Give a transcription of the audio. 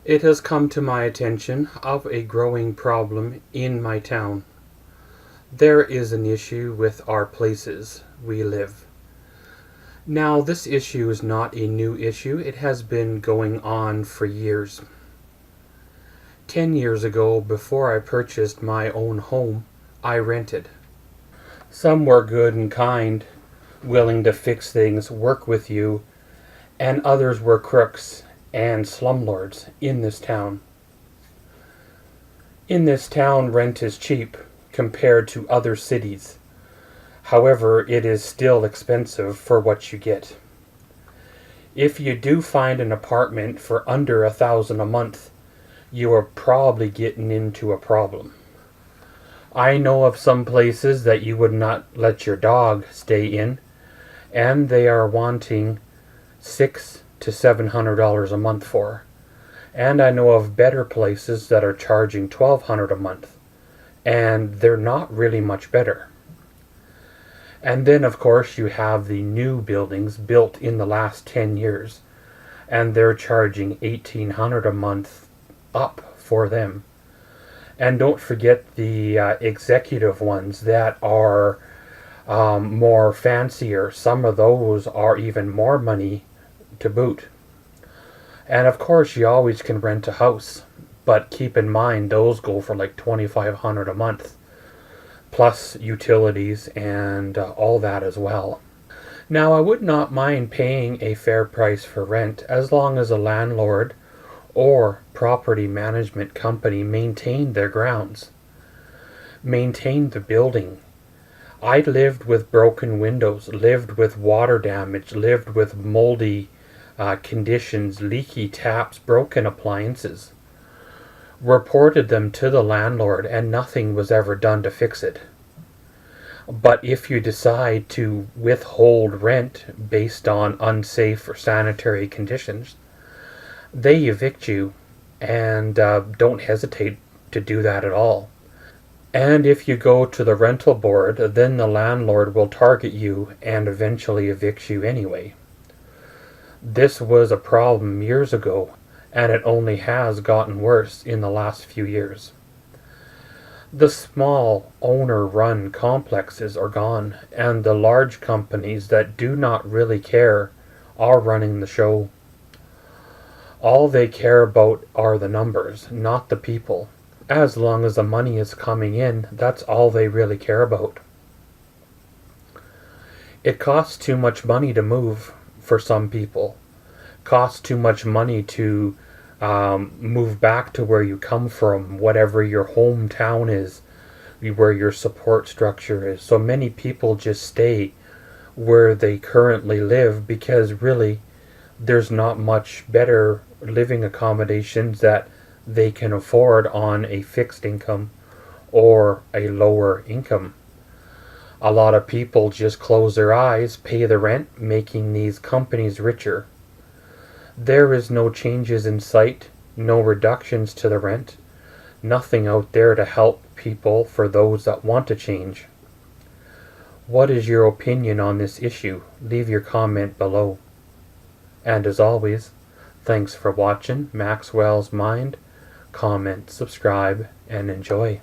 It has come to my attention of a growing problem in my town. There is an issue with our places we live. Now, this issue is not a new issue. It has been going on for years. 10 years ago, before I purchased my own home, I rented. Some were good and kind, willing to fix things, work with you, and others were crooks and slumlords in this town. In this town, rent is cheap compared to other cities. However, it is still expensive for what you get. If you do find an apartment for under $1,000 a month, you are probably getting into a problem. I know of some places that you would not let your dog stay in, and they are wanting $600 to $700 a month for. And I know of better places that are charging $1,200 a month, and they're not really much better. And then, of course, you have the new buildings built in the last 10 years, and they're charging $1,800 a month up for them. And don't forget the executive ones that are more fancier. Some of those are even more money to boot. And of course, you always can rent a house, but keep in mind those go for like $2,500 a month, plus utilities and all that as well. Now, I would not mind paying a fair price for rent as long as a landlord or property management company maintained their grounds, maintained the building. I lived with broken windows, lived with water damage, lived with moldy conditions, leaky taps, broken appliances. Reported them to the landlord, and nothing was ever done to fix it. But if you decide to withhold rent based on unsafe or sanitary conditions, they evict you, and don't hesitate to do that at all. And if you go to the rental board, then the landlord will target you and eventually evict you anyway. This was a problem years ago, and it only has gotten worse in the last few years. The small owner-run complexes are gone, and the large companies that do not really care are running the show. All they care about are the numbers, not the people. As long as the money is coming in, that's all they really care about. It costs too much money to move for some people. Costs too much money to move back to where you come from, whatever your hometown is, where your support structure is. So many people just stay where they currently live because really there's not much better living accommodations that they can afford on a fixed income or a lower income. A lot of people just close their eyes, pay the rent, making these companies richer. There is no changes in sight, no reductions to the rent, nothing out there to help people for those that want to change. What is your opinion on this issue? Leave your comment below. And as always, thanks for watching Maxwell's Mind. Comment, subscribe, and enjoy.